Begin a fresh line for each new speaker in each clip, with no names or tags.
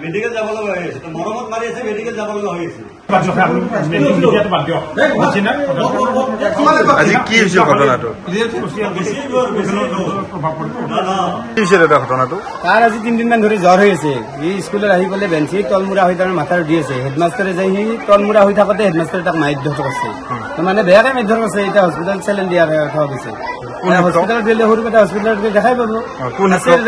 Medical যাব লগা হৈ আছে মৰমত মাৰি আছে মেডিকেল যাব লগা হৈ আছে
আজি কি হৈছে ঘটনাটো ঘটনাটো
তাৰ আজি 3 দিনমান ধৰি জ্বৰ হৈ আছে ই স্কুলত আহি পেলাই বেঞ্চি তলমূৰা হৈ তাৰ মাথাৰ দি আছে হেডমাষ্টাৰে যাই সি তলমূৰা হৈ থাকোঁতে হেডমাষ্টাৰে তাক মাৰধৰ কৰিছে মানে বেয়াকে মাৰধৰ কৰিছে এতিয়া হস্পিটেল চেলেন দিয়াৰ কথা কৈছে হস্পিটেলত দিলে সৰুপেটা হস্পিটেলত দেখাই পাব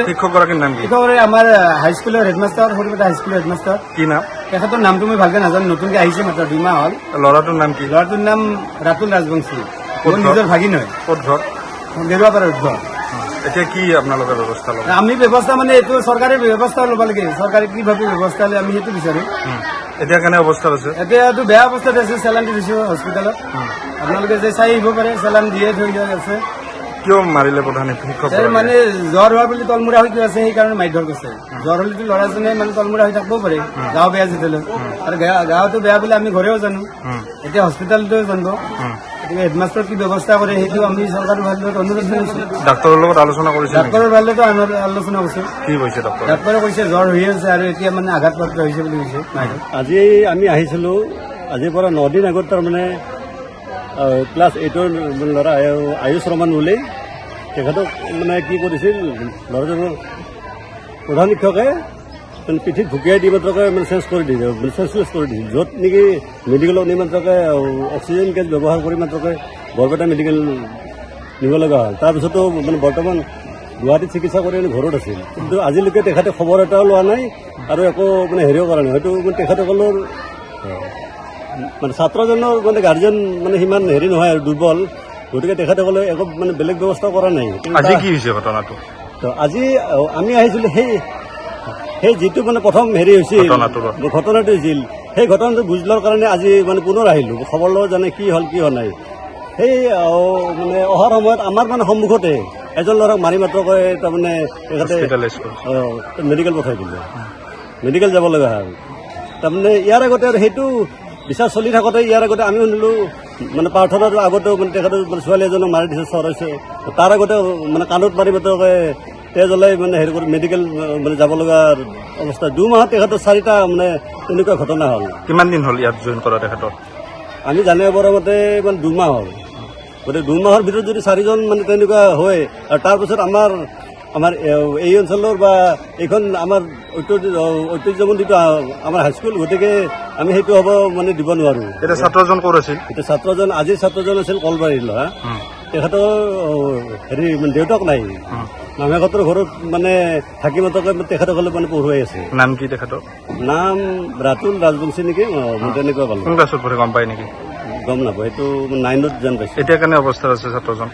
শিক্ষকগৰাকীৰ নাম কি
আমাৰ হাইস্কুলৰ হেডমাষ্টাৰ সৰুপেটা হাইস্কুলৰ হেডমাষ্টাৰ
কি নাম
তেখেতৰ নামটো মই ভালকে নাজানো নতুনকে আহিছে মাত্ৰ 2 মাহ হ'ল
ল'ৰাটোৰ নাম কি
ল'ৰাটোৰ নাম ৰাতুল ৰাজবংশী মোৰ নিজৰ ভাগিন হয়
ক'ত ঘৰ
দেৰুৱাপাৰাৰ ঘৰ
এতিয়া কি আপোনালোকে ব্যৱস্থা ল'ব
আমি ব্যৱস্থা মানে এইটো চৰকাৰে ব্যৱস্থা ল'ব লাগে চৰকাৰে কি ভাবে ব্যৱস্থা লয় আমি সেইটো বিচাৰো
এতিয়া কেনে অৱস্থাত আছে
এতিয়াতো বেয়া অৱস্থাত আছে চেলানটো দিছো হস্পিটেলত আপোনালোকে যে চাই আহিব পাৰে চেলান দিয়ে থৈ দিয়া আছে
কিয় মাৰিলে প্ৰধান শিক্ষক
মানে জ্বৰ হোৱা বুলি তলমূৰা হৈ আছে সেইকাৰণে মাৰধৰ কৰিছে জ্বৰ হলেতো ল'ৰাজনে মানে তলমূৰা হৈ থাকিবও পাৰে গাঁও বেয়া যেতিয়ালৈ আৰু গাঁৱতো বেয়া বুলি আমি ঘৰেও জানো এতিয়া হস্পিটেলতো জানিব গতিকে হেডমাষ্টাৰ কি ব্যৱস্থা কৰে সেইটো আমি চৰকাৰৰ ভাল অনুৰোধ জনাইছো
ডাক্তৰৰ লগত আলোচনা কৰিছে
ডাক্তৰৰ ভালেতো আলোচনা কৰিছে
কি কৈছে
ডাক্তৰে কৈছে জ্বৰ হৈ আছে আৰু এতিয়া মানে আঘাতপ্ৰাপ্ত হৈছে বুলি কৈছে
আজি আমি আহিছিলোঁ আজিৰ পৰা 9 দিন আগত তাৰমানে ক্লাছ 8ৰ ল'ৰা আয়ুষ ৰমান বুলি তেখেতক মানে কি কৰিছিল ল'ৰাজনৰ প্ৰধান শিক্ষকে পিঠিত ঢুকিয়াই দি মাত্ৰকে মানে চেঞ্জ কৰি দিছে চেঞ্চলেছ কৰি দিছিল য'ত নেকি মেডিকেলত নি মাত্ৰকে অক্সিজেন গেছ ব্যৱহাৰ কৰি মাত্ৰকে বৰপেটা মেডিকেল নিব লগা হ'ল তাৰপিছতো মানে বৰ্তমান গুৱাহাটীত চিকিৎসা কৰি ঘৰত আছিল কিন্তু আজিলৈকে তেখেতে খবৰ এটাও লোৱা নাই আৰু একো মানে হেৰিও কৰা নাই হয়তো তেখেতসকলৰ মানে ছাত্ৰজনৰ মানে গাৰ্জেন মানে সিমান হেৰি নহয় আৰু দুৰ্বল গতিকে তেখেতসকলে একো মানে বেলেগ ব্যৱস্থা কৰা নাই
আজি কি হৈছে ঘটনাটো
আজি আমি আহিছিলোঁ সেই যিটো মানে প্ৰথম হেৰি হৈছিল ঘটনাটো হৈছিল সেই ঘটনাটো বুজ লোৱাৰ কাৰণে আজি মানে পুনৰ আহিলোঁ খবৰ লোৱা জানে কি হ'ল কি হোৱা নাই সেই মানে অহাৰ সময়ত আমাৰ মানে সন্মুখতে এজন ল'ৰাক মাৰি মাত্ৰকৈ তাৰমানে তেখেতে মেডিকেল পঠাই দিলে মেডিকেল যাব লগা হ'ল তাৰমানে ইয়াৰ আগতে আৰু সেইটো বিচাৰ চলি থাকোঁতে ইয়াৰ আগতে আমি শুনিলোঁ মানে প্ৰাৰ্থনাৰ আগতেও মানে তেখেতৰ মানে ছোৱালী এজনক মাৰি দিছে চৰাইছে তাৰ আগতে মানে কাণত মাৰি মাত্ৰকৈ তেজ ওলাই মানে হেৰি কৰি মেডিকেল মানে যাব লগা অৱস্থা 2 মাহত তেখেতৰ 4টা মানে তেনেকুৱা ঘটনা হ'ল
কিমান দিন হ'ল ইয়াত জইন কৰা তেখেতৰ
আমি জানিব পৰা মতে মানে 2 মাহ হ'ল গতিকে 2 মাহৰ ভিতৰত যদি 4জন মানে তেনেকুৱা হয় আৰু তাৰপিছত আমাৰ এই অঞ্চলৰ বা এইখন আমাৰ ঐতিহ্যমণ্ডিত আমাৰ হাইস্কুল গতিকে আমি সেইটো হ'ব মানে দিব নোৱাৰোঁ
এতিয়া ছাত্ৰজন ক'ত আছিল
এতিয়া ছাত্ৰজন আজিৰ ছাত্ৰজন আছিল কলবাৰীৰ ল'ৰা তেখেতৰ হেৰি মানে দেউতাক নাই নামেঘাটৰ ঘৰত মানে থাকি মাত্ৰকে তেখেতসকলে মানে পঢ়ুৱাই আছে
নাম কি তেখেতৰ
নাম ৰাতুল ৰাজবংশী নেকি তেনেকুৱা পালোঁ
কোন ক্লাছত পঢ়ে গম পায় নেকি
গম নাপাওঁ সেইটো 9ত যেন পাইছোঁ
এতিয়া কেনে অৱস্থাত আছে ছাত্ৰজন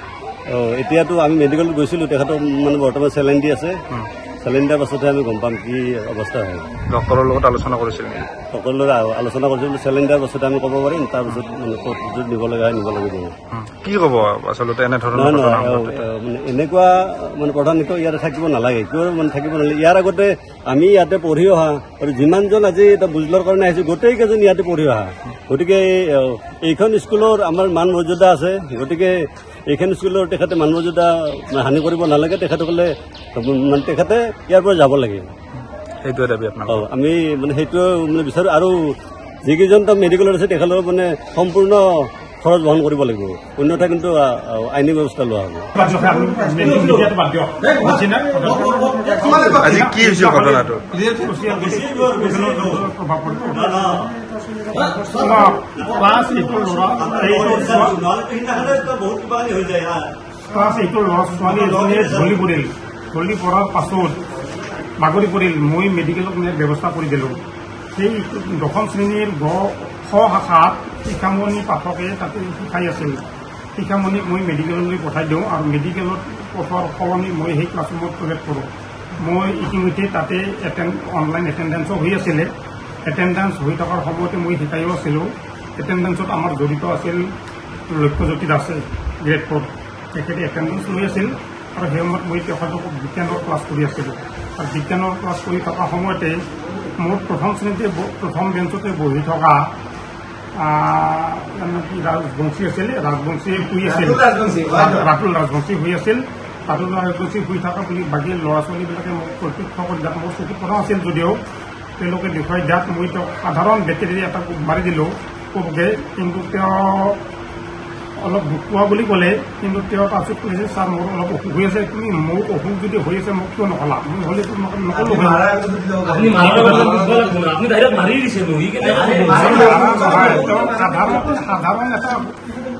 এতিয়াতো আমি মেডিকেলত গৈছিলোঁ তেখেতক মানে বৰ্তমান চেলাইন দি আছে চেলাইন দিয়াৰ পাছতহে আমি গম পাম কি অৱস্থা হয়
ডক্তৰৰ লগত আলোচনা কৰিছিল নেকি
সকলোৰে আলোচনা কৰিছিলোঁ চেলাইন দিয়াৰ পাছতে আমি ক'ব পাৰিম তাৰপিছত মানে ক'ত য'ত নিব লগা হয় নিব লাগিব
কি ক'ব আচলতে এনেধৰণৰ
মানে এনেকুৱা মানে প্ৰধান শিক্ষক ইয়াতে থাকিব নালাগে কিয় মানে থাকিব নালাগে ইয়াৰ আগতে আমি ইয়াতে পঢ়ি অহা আৰু যিমানজন আজি এটা বুজ লোৱাৰ কাৰণে আহিছোঁ গোটেইকেইজন ইয়াতে পঢ়ি অহা গতিকে এইখন স্কুলৰ আমাৰ মান মৰ্যাদা আছে গতিকে এইখন স্কুলৰ তেখেতে মান মৰ্যাদা হানি কৰিব নালাগে তেখেতসকলে মানে তেখেতে ইয়াৰ পৰা যাব লাগে
সেইটোৱে দাবী আপোনাৰ
আমি মানে সেইটো মানে বিচাৰোঁ আৰু যিকেইজন মেডিকেলত আছে তেখেতৰ মানে সম্পূৰ্ণ খৰচ বহন কৰিব লাগিব অন্যথা কিন্তু আইনী ব্যৱস্থা লোৱা হ'ব
আজি কি হৈছে ঘটনাটো
ক্লাছ 8ৰ ল'ৰা ছোৱালী এজনীয়ে ঢলি পৰাৰ পাছত বাগৰি পৰিল মই মেডিকেলত ব্যৱস্থা কৰি দিলোঁ সেই দশম শ্ৰেণীৰ শ শাখাত শিখামণি পাঠকে তাতে শিকাই আছিল। শিখামণিক মই মেডিকেললৈ পঠাই দিওঁ আৰু মেডিকেলত পঠোৱাৰ সলনি মই সেই ক্লাছৰুমত প্ৰৱেশ কৰোঁ। মই ইতিমধ্যে তাতে অনলাইন এটেণ্ডেঞ্চো হৈ আছিলে। এটেণ্ডেঞ্চ হৈ থকাৰ সময়তে মই শিকাইও আছিলোঁ। এটেণ্ডেঞ্চত আমাৰ জড়িত আছিল লক্ষ্যজ্যোতি দাসে, গ্ৰেড 4। তেখেতে এটেণ্ডেঞ্চ লৈ আছিল আৰু সেই সময়ত মই তেখেতক বিজ্ঞানৰ ক্লাছ কৰি আছিলোঁ। আৰু বিজ্ঞানৰ ক্লাছ কৰি থকা সময়তে মোৰ প্ৰথম শ্ৰেণীতে প্ৰথম বেঞ্চতে বহি থকা ৰাজবংশী আছিল, ৰাজবংশীয়ে শুই আছিল, ৰাতুল ৰাজবংশী শুই আছিল। ৰাতুল ৰাজবংশী শুই থকা বুলি বাকী ল'ৰা ছোৱালীবিলাকে মোক প্ৰত্যক্ষ কৰি দিয়াত মোৰ চকুত পৰা আছিল যদিও তেওঁলোকে দেখুৱাই দিয়াত মই তেওঁক সাধাৰণ বেটেৰী এটা মাৰি দিলোঁ কোবকে। কিন্তু তেওঁ অলপ দুখ পোৱা বুলি ক'লে, কিন্তু তেওঁ তাৰপিছত কৈছে ছাৰ মোৰ অলপ অসুখ হৈ আছে, তুমি মোৰ অসুখ যদি হৈ আছে মোক কিয় নকলা? মই হ'লেতো নকলো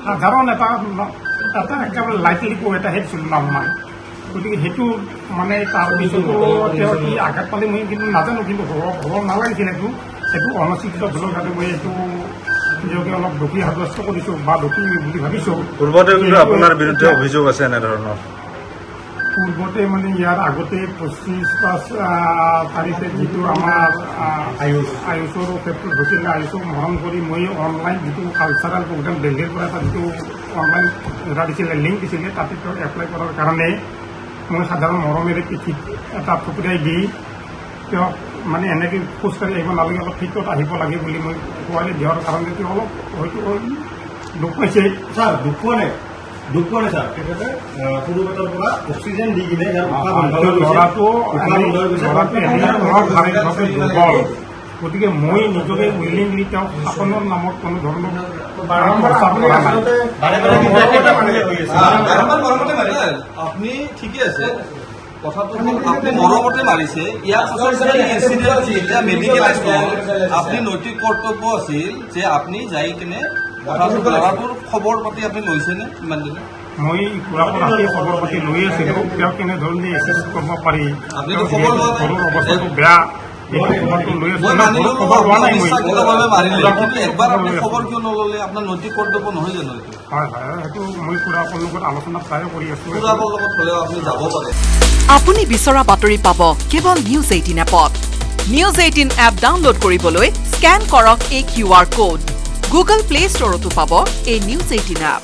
সাধাৰণ এটা একেবাৰে লাইটলি কৈ এটাহে দিছিলোঁ নাম মানে। গতিকে সেইটো মানে তাৰপিছতো তেওঁ কি আঘাত পালে মই কিন্তু নাজানো, কিন্তু হ'ব নালাগিছিল। সেইটো অনচিকিত ভুলৰ কাৰণে মই এইটো নিজকে অলপ দোষী সাব্যস্ত কৰিছোঁ বা দোষী বুলি ভাবিছোঁ।
পূৰ্বতে কিন্তু আপোনাৰ বিৰুদ্ধে অভিযোগ আছে এনেধৰণৰ?
পূৰ্বতে মানে ইয়াৰ আগতে 25 তাৰিখে যিটো আমাৰ আয়ুষৰ ক্ষেত্ৰত হৈছিলে, আয়ুষক মৰম কৰি মই অনলাইন যিটো কালচাৰেল প্ৰগ্ৰেম দিল্লীৰ পৰা এটা যিটো অনলাইন এটা দিছিলে, লিংক দিছিলে, তাতে তেওঁ এপ্লাই কৰাৰ কাৰণে মই সাধাৰণ মৰমেৰে পিঠিত এটা ফুকুৰাই দি তেওঁক মানে এনেকৈ খোজকাঢ়ি আহিব নালাগে, অলপ ফিটত আহিব লাগে বুলি মই খোৱালি দিয়াৰ কাৰণে তেওঁ অলপ হয়তো দুখ পাইছে।
ছাৰ দুখ পোৱা নাই ছাৰ, তেখেতে সৰু পেটৰ পৰা অক্সিজেন দি কিনে
ল'ৰাটো দুৰ্বল। গতিকে মই নিজকে উইলিংলি তেওঁক শাসনৰ নামত কোনো ধৰণৰ
আপুনি ঠিকে আছে, কথাটো আপুনি মৰমতে মাৰিছে। ইয়াৰ পাছত যেতিয়া মেডিকেল আপুনি নৈতিক কৰ্তব্য আছিল যে আপুনি যাই কিনে ল'ৰাটোৰ খবৰ পাতি আপুনি লৈছেনে? কিমান দিনে
মই খুৰাপৰাকে খবৰ পাতি লৈ আছিলোঁ, তেওঁ কেনেধৰণে এছেছ কৰিব পাৰি, ঘৰৰ অৱস্থাটো বেয়া,
একবাৰ আপুনি খবৰ কিয় নল'লে? আপোনাৰ নৈতিক কৰ্তব্য নহয় জানো?
হয় হয়, সেইটো মই খুৰাকৰ লগত আলোচনা প্ৰায় কৰি আছোঁ।
খুৰাকৰ লগত হ'লেও আপুনি যাব পাৰে।
আপুনি বিচৰা বাতৰি পাব কেৱল নিউজ 18 এপত। নিউজ 18 এপ ডাউনলোড কৰিবলৈ স্কেন কৰক এই QR কোড। গুগল প্লে ষ্টৰতো পাব এই নিউজ 18 এপ।